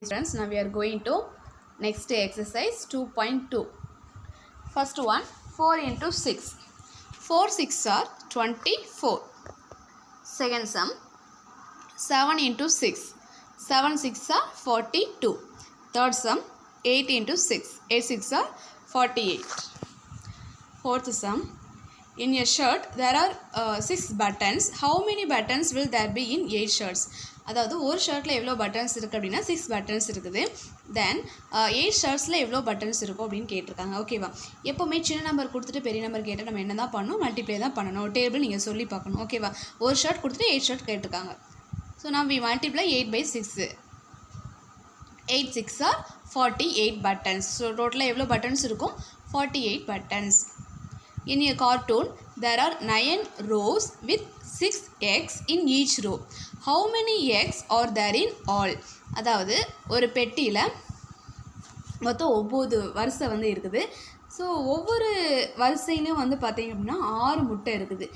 Friends, now we are going to next exercise 2.2. First one, 4 into 6. 4 6 are 24. Second sum, 7 into 6. 7 6 are 42. Third sum, 8 into 6. 8 6 are 48. Fourth sum, in a shirt there are 6 buttons. How many buttons will there be in 8 shirts? அதாவது ஒரு ஷர்ட்டில் எவ்வளோ buttons இருக்குது அப்படின்னா 6 buttons இருக்குது. தென் 8 ஷர்ட்ஸில் எவ்வளோ buttons இருக்கும் அப்படின்னு கேட்டிருக்காங்க. ஓகேவா? எப்போவுமே சின்ன நம்பர் கொடுத்துட்டு பெரிய நம்பர் கேட்டால் நம்ம என்ன தான் பண்ணணும்? மல்டிப்ளை தான் பண்ணணும். டேபிள் நீங்கள் சொல்லி பார்க்கணும். ஓகேவா? ஒரு ஷர்ட் கொடுத்துட்டு 8 ஷர்ட் கேட்டிருக்காங்க. ஸோ நம்ம we multiply 8 by 6. 8 6 are 48 buttons. So டோட்டலாக எவ்வளோ பட்டன்ஸ் இருக்கும்? 48 buttons. In a cartoon, there are 9 rows with 6 eggs in each row. How many eggs are there in all? அதாவது ஒரு பெட்டியில் மொத்தம் 9 வரிசை வந்து இருக்குது. ஸோ ஒவ்வொரு வரிசையிலையும் வந்து பார்த்திங்க அப்படின்னா 6 முட்டை இருக்குது.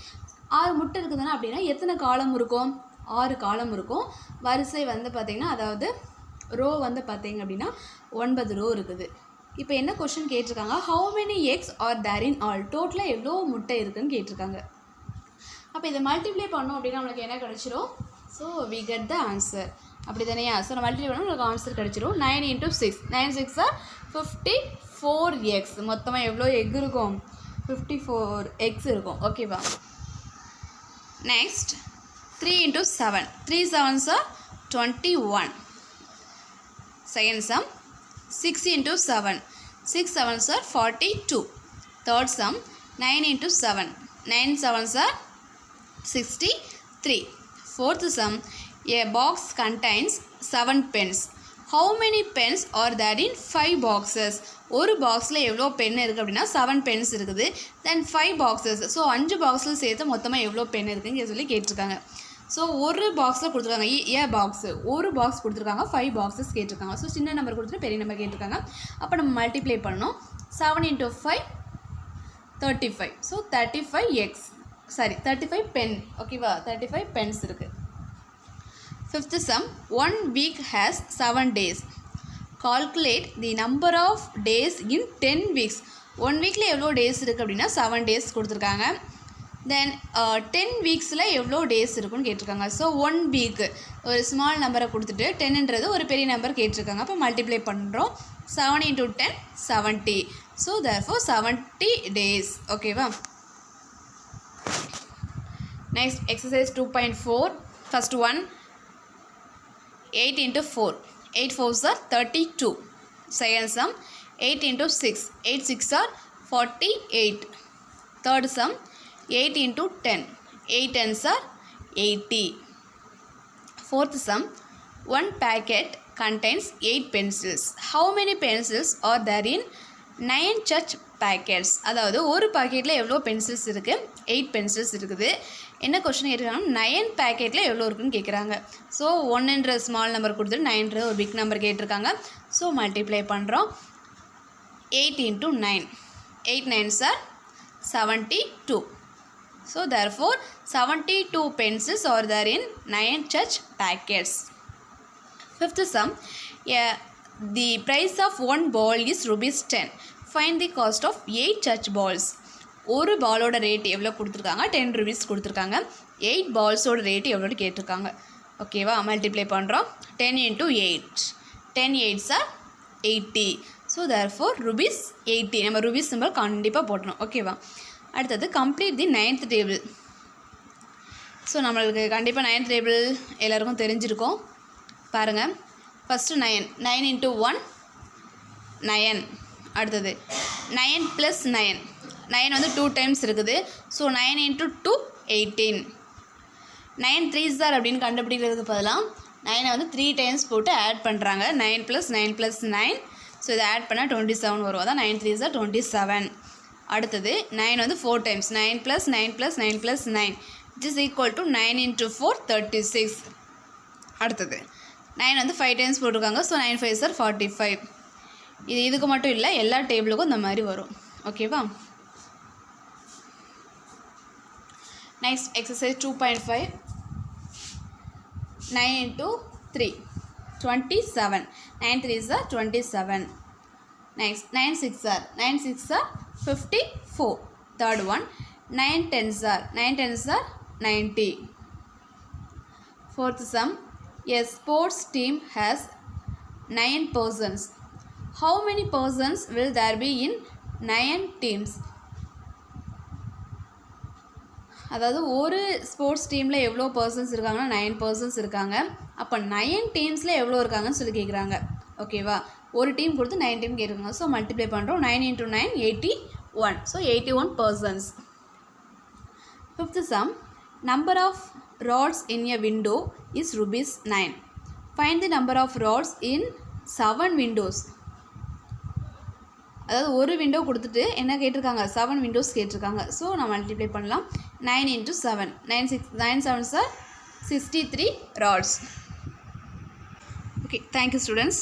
6 முட்டை இருக்குதுன்னா அப்படின்னா எத்தனை காலம் இருக்கும்? 6 காலம் இருக்கும். வரிசை வந்து பார்த்திங்கன்னா அதாவது ரோ வந்து பார்த்திங்க அப்படின்னா 9 ரோ இருக்குது. இப்போ என்ன கொஷின் கேட்டிருக்காங்க? How many X are there in all? டோட்டலாக எவ்வளோ முட்டை இருக்குதுன்னு கேட்டிருக்காங்க. அப்போ இதை மல்டிப்ளை பண்ணோம் அப்படின்னா நம்மளுக்கு என்ன கிடச்சிரும்? So we get the answer. அப்படி தானேயா? ஸோ நம்ம மல்டிப்ளை பண்ணால் நம்மளுக்கு ஆன்சர் கிடச்சிரும். 9 into 6. 9 6 are 54 X. மொத்தமாக எவ்வளோ எக் இருக்கும்? 54 எக்ஸ் இருக்கும். ஓகேவா? Next 3 into 7. 3 7s are 21. Second sum, 6 into 7. 6 7s are 42. Third sum, 9 into 7. 9 7s are 63. Fourth sum, a box contains 7 pens. How many pens are there in 5 boxes? ஒரு பாக்ஸில் எவ்வளோ pen இருக்குது அப்படின்னா 7 பென்ஸ் இருக்குது. தென் 5 boxes. So 5 பாக்ஸில் சேர்த்து மொத்தமாக எவ்வளோ பென் இருக்குதுன்னு சொல்லி கேட்டிருக்காங்க. ஸோ ஒரு பாக்ஸில் கொடுத்துருக்காங்க. பாக்ஸு ஒரு பாக்ஸ் கொடுத்துருக்காங்க. 5 பாக்ஸஸ் கேட்டிருக்காங்க. ஸோ சின்ன நம்பர் கொடுத்துட்டு பெரிய நம்பர் கேட்டிருக்காங்க. அப்போ நம்ம மல்டிப்ளை பண்ணணும். 7 into 5 35. So 35 X. Sorry 35 pen. ஓகேவா? 35 பென்ஸ் இருக்குது. Fifth sum, 1 week has 7 days. Calculate the number of days in 10 weeks. 1 weekல எவ்வளோ டேஸ் இருக்குது அப்படின்னா 7 days கொடுத்துருக்காங்க. தென் 10 வீக்ஸில் எவ்வளோ டேஸ் இருக்குன்னு கேட்டிருக்காங்க. ஸோ 1 வீக் ஒரு ஸ்மால் நம்பரை கொடுத்துட்டு 10ன்றது ஒரு பெரிய நம்பர் கேட்டிருக்காங்க. அப்போ மல்டிப்ளை பண்ணுறோம். 7 into 10 70. So therefore 70 days. ஓகேவா? Next exercise 2.4. First one, 8 into 4. 8 4s are 32. Second sum, 8 into 6. 8 6 are 48. Third sum, 8 into 10. 8 10s are 80. Fourth sum, one packet contains 8 pencils. How many pencils are there in 9 such packets? அதாவது ஒரு பாக்கெட்டில் எவ்வளோ pencils இருக்குது? 8 pencils இருக்குது. என்ன question கேட்டிருக்காங்கன்னா 9 பேக்கெட்டில் எவ்வளோ இருக்குன்னு கேட்குறாங்க. ஸோ 1ன்ற ஸ்மால் நம்பர் கொடுத்துட்டு 9ன்ற ஒரு பிக் நம்பர் கேட்டிருக்காங்க. ஸோ மல்டிப்ளை பண்ணுறோம். 8 into 9. 8 9s are 72. So therefore 72 pencils are there in 9 such packets. Fifth sum, the price of one ball is ₹10. Find the cost of 8 such balls. ஒரு பாலோட rate எவ்வளோ கொடுத்துருக்காங்க? 10 rupees கொடுத்துருக்காங்க. 8 பால்ஸோட rate எவ்வளோன்னு கேட்டிருக்காங்க. ஓகேவா? மல்டிப்ளை பண்ணுறோம். 10 into 8. 10 8s are 80. So therefore ₹80. நம்ம ருபீஸ் சிம்பிள் கண்டிப்பாக போட்டணும். ஓகேவா? அடுத்தது கம்ப்ளீட் தி 9th டேபிள். ஸோ நம்மளுக்கு கண்டிப்பாக 9th டேபிள் எல்லாருக்கும் தெரிஞ்சிருக்கும். பாருங்கள். ஃபஸ்ட்டு 9. 9 into 1 9. அடுத்தது 9 + 9. 9 வந்து 2 டைம்ஸ் இருக்குது. So 9 into 2 18. 9 3s are அப்படின்னு கண்டுபிடிக்கிறதுக்கு பதிலாக 9 வந்து 3 டைம்ஸ் போட்டு ஆட் பண்ணுறாங்க. 9 + 9 + 9. ஸோ இதை ஆட் பண்ணால் 27 வரும். அதான் 9 3s are 27. அடுத்தது 9 வந்து 4 times. 9 + 9 + 9 + 9 it is equal to 9 into 4 36. அடுத்தது 9 வந்து 5 டைம்ஸ் போட்டிருக்காங்க. So 9 5s are 45. இதுக்கு மட்டும் இல்லை, எல்லா டேபிளுக்கும் இந்த மாதிரி வரும். ஓகேவா? Next exercise 2.5. 9 into 3. 27. 9 3s are 27. Next 9 6s are 54. Third one 9 10s are 90. Fourth sum, a sports team has 9 persons. How many persons will there be in 9 teams? அதாவது ஒரு ஸ்போர்ட்ஸ் டீமில் எவ்வளோ பர்சன்ஸ் இருக்காங்கன்னா 9 பர்சன்ஸ் இருக்காங்க. அப்போ 9 டீம்ஸில் எவ்வளோ இருக்காங்கன்னு சொல்லி கேட்குறாங்க. ஓகேவா, ஒரு டீம் கொடுத்து 9 டீம் கேட்குறாங்க. ஸோ மல்டிப்ளை பண்ணுறோம். 9 × 9 81. So 81 persons. Fifth sum, number of rods in a window is ₹9. Find the number of rods in 7 windows. அதாவது ஒரு விண்டோ கொடுத்துட்டு என்ன கேட்டிருக்காங்க, 7 விண்டோஸ் கேட்டிருக்காங்க. ஸோ நான் மல்டிப்ளை பண்ணலாம். 9 × 7. 9 7s are 63 rods. Okay, thank you students.